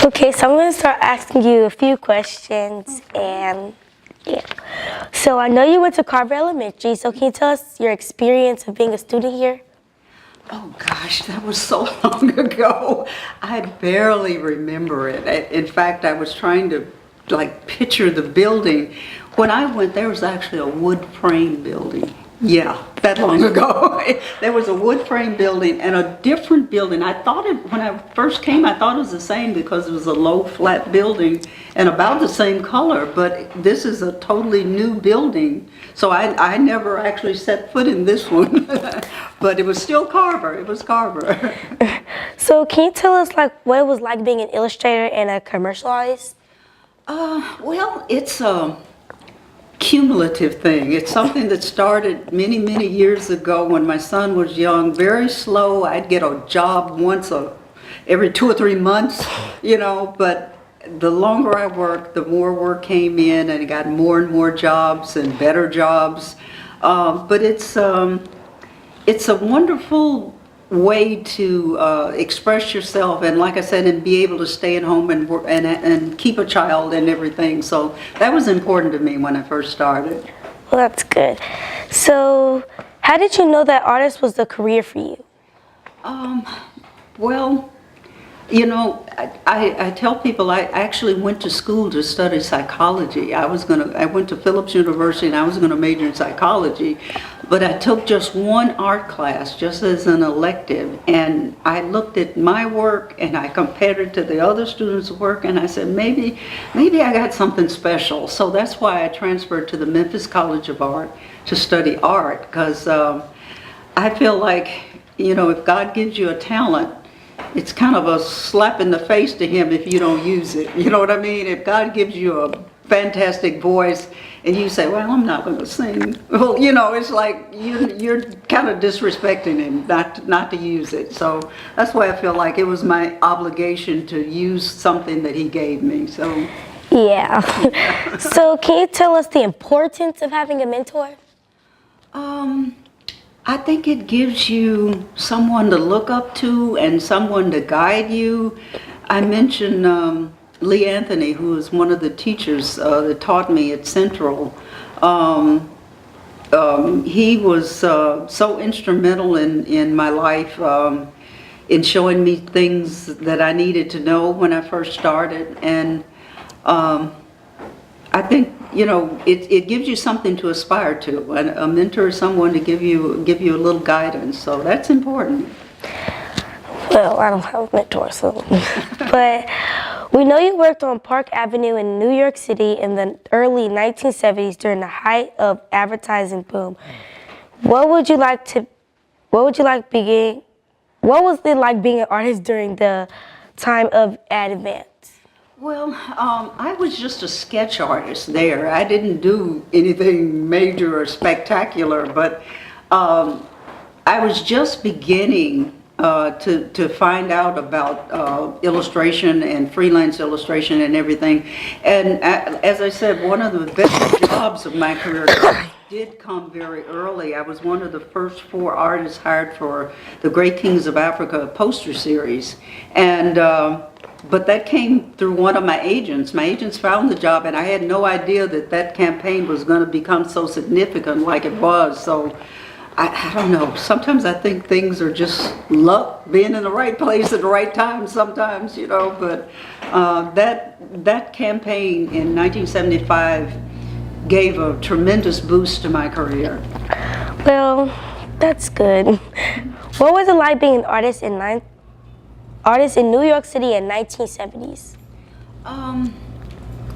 Okay, so I'm going to start asking you a few questions, and yeah. So I know you went to Carver Elementary, so can you tell us your experience of being a student here? Oh gosh, that was so long ago. I barely remember it. In fact, I was trying to picture the building. When I went, there was actually a wood frame building. Yeah, that long ago. There was a wood frame building and a different building. I thought when I first came, I thought it was the same because it was a low flat building and about the same color, but this is a totally new building. So I never actually set foot in this one, but it was still Carver. It was Carver. So can you tell us what it was like being an illustrator and a commercialized? Well, it's a cumulative thing. It's something that started many, many years ago when my son was young. Very slow. I'd get a job every 2 or 3 months, but the longer I worked, the more work came in and I got more and more jobs and better jobs. But it's a wonderful way to express yourself, and like I said, and be able to stay at home and work and keep a child and everything. So that was important to me when I first started. Well, that's good. So how did you know that artist was the career for you? Well, I tell people I actually went to school to study psychology. I went to Phillips University and I was going to major in psychology, but I took just one art class just as an elective, and I looked at my work and I compared it to the other students' work, and I said maybe I got something special. So that's why I transferred to the Memphis College of Art to study art, because I feel like, if God gives you a talent, it's kind of a slap in the face to him if you don't use it. You know what I mean? If God gives you a fantastic voice and you say, well, I'm not going to sing. Well, it's like you're kind of disrespecting him not to use it. So that's why I feel like it was my obligation to use something that he gave me. So yeah. So can you tell us the importance of having a mentor? I think it gives you someone to look up to and someone to guide you. I mentioned Lee Anthony, who was one of the teachers that taught me at Central. He was so instrumental in my life, in showing me things that I needed to know when I first started. And I think, it gives you something to aspire to. And a mentor is someone to give you a little guidance. So that's important. Well, I don't have a mentor, so. But we know you worked on Park Avenue in New York City in the early 1970s during the height of advertising boom. What was it like being an artist during the time of ad events? Well, I was just a sketch artist there. I didn't do anything major or spectacular, but I was just beginning to find out about illustration and freelance illustration and everything. And as I said, one of the best jobs of my career did come very early. I was one of the first 4 artists hired for the Great Kings of Africa poster series. And but that came through one of my agents. My agents found the job, and I had no idea that campaign was going to become so significant like it was. So I don't know. Sometimes I think things are just luck, being in the right place at the right time sometimes, But that campaign in 1975 gave a tremendous boost to my career. Well, that's good. What was it like being an artist in New York City in 1970s?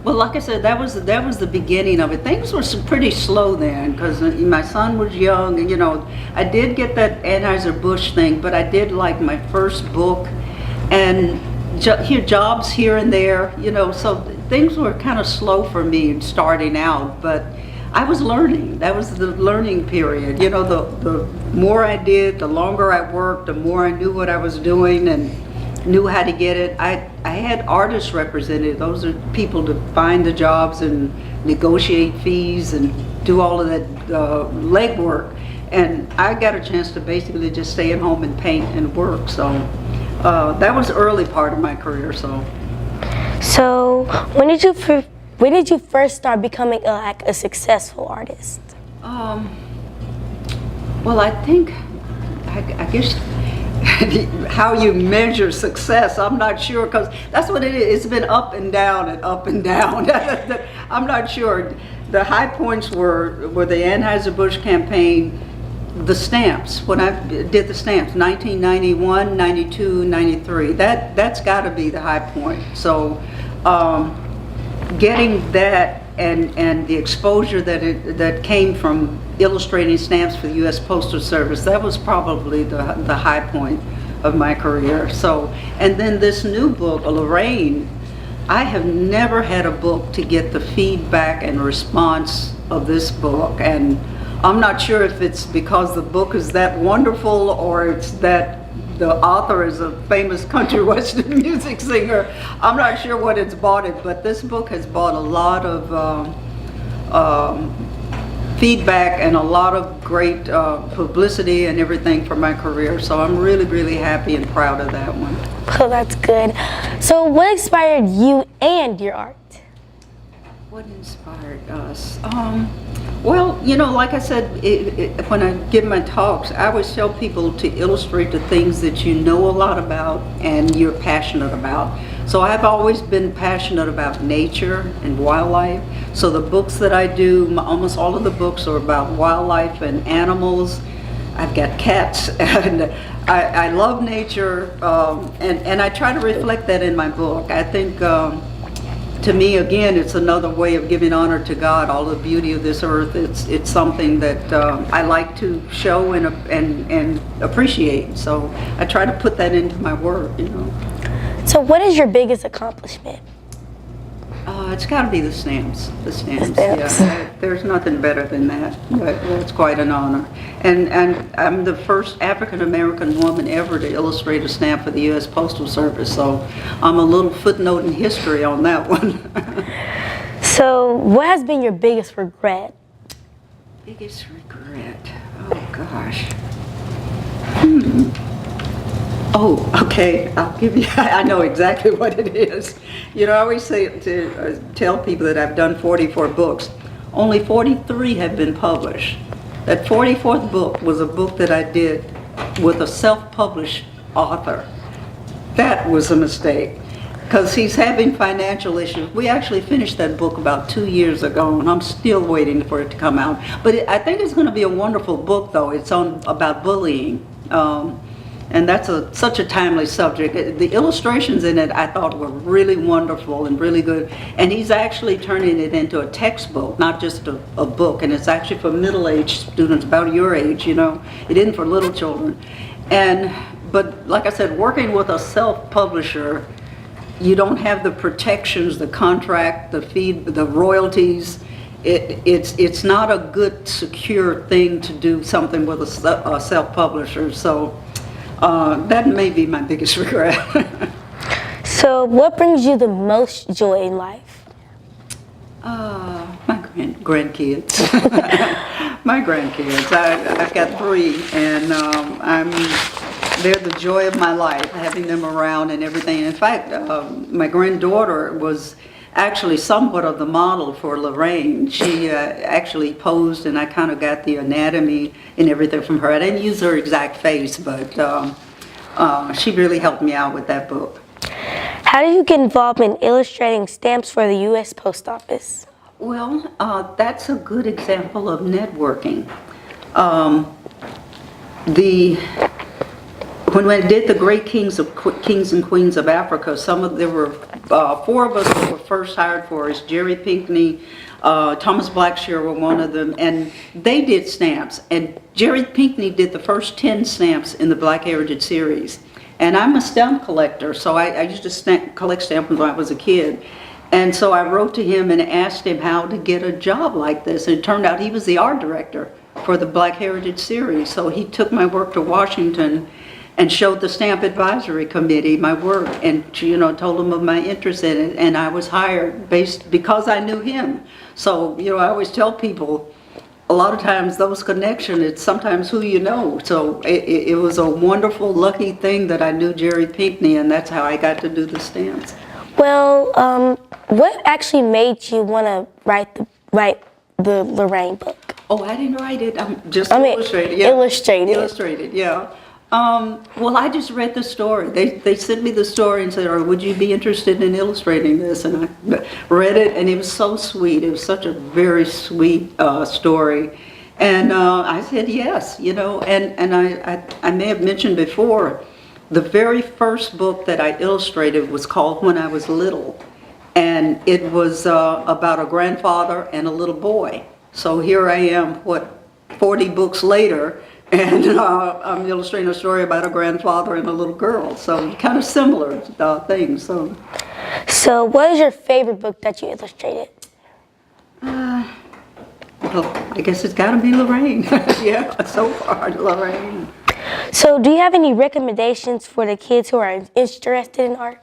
Well, like I said, that was the beginning of it. Things were pretty slow then because my son was young, and I did get that Anheuser-Busch thing, but I did like my first book and jobs here and there, so things were kind of slow for me starting out, but I was learning. That was the learning period. The more I did, the longer I worked, the more I knew what I was doing and knew how to get it. I had artists represented. Those are people to find the jobs and negotiate fees and do all of that legwork. And I got a chance to basically just stay at home and paint and work. So that was the early part of my career. So So when did you first start becoming a successful artist? Well, I think, I guess, how you measure success, I'm not sure, because that's what it is. It's been up and down and up and down. I'm not sure. The high points were the Anheuser-Busch campaign, the stamps, when I did the stamps, 1991, 92, 93. That's got to be the high point. So getting that and the exposure that came from illustrating stamps for the U.S. Postal Service, that was probably the high point of my career. So, and then this new book, Lorraine, I have never had a book to get the feedback and response of this book, and I'm not sure if it's because the book is that wonderful or it's that the author is a famous country western music singer. I'm not sure what it's bought it, but this book has bought a lot of feedback and a lot of great publicity and everything for my career. So I'm really, really happy and proud of that one. Oh, that's good. So what inspired you and your art? What inspired us? Well, you know, like I said, when I give my talks, I always tell people to illustrate the things that you know a lot about and you're passionate about. So I've always been passionate about nature and wildlife. So the books that I do, almost all of the books are about wildlife and animals. I've got cats, and I love nature, and I try to reflect that in my book. I think to me, again, it's another way of giving honor to God, all the beauty of this earth. It's something that I like to show and appreciate. So I try to put that into my work, you know. So what is your biggest accomplishment? It's got to be the stamps. The stamps. Stamps. Yeah, there's nothing better than that. It's quite an honor. And I'm the first African American woman ever to illustrate a stamp for the U.S. Postal Service. So I'm a little footnote in history on that one. So what has been your biggest regret? Biggest regret? Oh gosh. Oh, okay, I'll give you, I know exactly what it is. You know, I always say to tell people that I've done 44 books. Only 43 have been published. That 44th book was a book that I did with a self-published author. That was a mistake, because he's having financial issues. We actually finished that book about 2 years ago, and I'm still waiting for it to come out. But I think it's going to be a wonderful book, though. It's about bullying. And that's such a timely subject. The illustrations in it I thought were really wonderful and really good. And he's actually turning it into a textbook, not just a book. And it's actually for middle-aged students, about your age, you know. It isn't for little children. But like I said, working with a self-publisher, you don't have the protections, the contract, the fee, the royalties. It's not a good, secure thing to do something with a self-publisher. So. That may be my biggest regret. So what brings you the most joy in life? My grandkids. My grandkids. I've got 3, and they're the joy of my life, having them around and everything. In fact, my granddaughter was actually somewhat of the model for Lorraine. She actually posed, and I kind of got the anatomy and everything from her. I didn't use her exact face, but she really helped me out with that book. How did you get involved in illustrating stamps for the U.S. Post Office? Well, that's a good example of networking. When I did the Great Kings and Queens of Africa, there were 4 of us that were first hired for us. Jerry Pinkney, Thomas Blackshear were one of them, and they did stamps. And Jerry Pinkney did the first 10 stamps in the Black Heritage series. And I'm a stamp collector, so I used to collect stamps when I was a kid. And so I wrote to him and asked him how to get a job like this. And it turned out he was the art director for the Black Heritage series. So he took my work to Washington and showed the Stamp Advisory Committee my work, and you know, told them of my interest in it, and I was hired because I knew him. So you know, I always tell people, a lot of times those connections, it's sometimes who you know. So it was a wonderful, lucky thing that I knew Jerry Pinkney, and that's how I got to do the stamps. Well, what actually made you want to write the Lorraine book? Oh, I didn't write it. I'm just I mean, illustrated. Yeah. illustrated. Illustrated, yeah. Well, I just read the story. They sent me the story and said, "Or would you be interested in illustrating this?" And I read it, and it was so sweet. It was such a very sweet story, and I said yes. You know, and I may have mentioned before, the very first book that I illustrated was called When I Was Little, and it was about a grandfather and a little boy. So here I am, 40 books later, and I'm illustrating a story about a grandfather and a little girl. So kind of similar things. So what is your favorite book that you illustrated? Well, I guess it's got to be Lorraine. Yeah, so far, Lorraine. So do you have any recommendations for the kids who are interested in art?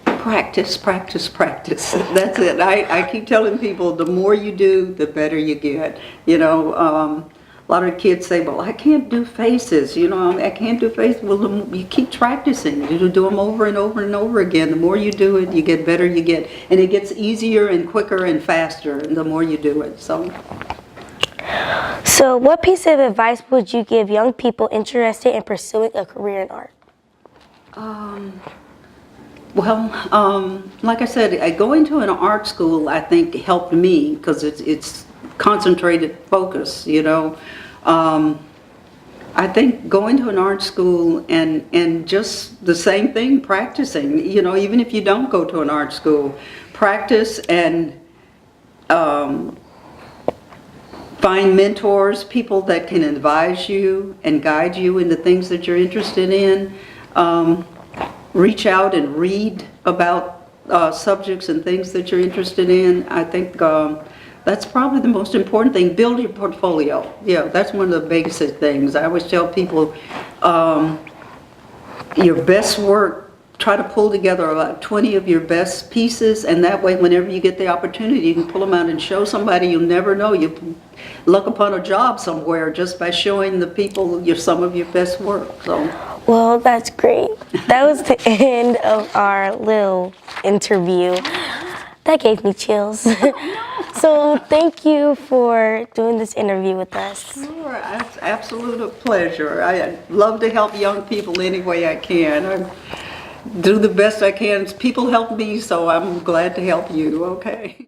Practice, practice, practice. That's it. I keep telling people the more you do, the better you get. You know, a lot of kids say, well, I can't do faces. You know, I can't do faces. Well, you keep practicing. You do them over and over and over again. The more you do it, you get better you get. And it gets easier and quicker and faster the more you do it. So what piece of advice would you give young people interested in pursuing a career in art? Well, like I said, going to an art school, I think, helped me because it's concentrated focus, you know. I think going to an art school and just the same thing, practicing, you know, even if you don't go to an art school, practice and find mentors, people that can advise you and guide you in the things that you're interested in. Reach out and read about subjects and things that you're interested in. I think that's probably the most important thing. Build your portfolio. Yeah, that's one of the basic things. I always tell people your best work, try to pull together about 20 of your best pieces, and that way whenever you get the opportunity, you can pull them out and show somebody. You'll never know. You luck upon a job somewhere just by showing the people some of your best work. So. Well, that's great. That was the end of our little interview. That gave me chills. So thank you for doing this interview with us. Sure, it's absolute pleasure. I love to help young people any way I can. I do the best I can. People help me, so I'm glad to help you, okay?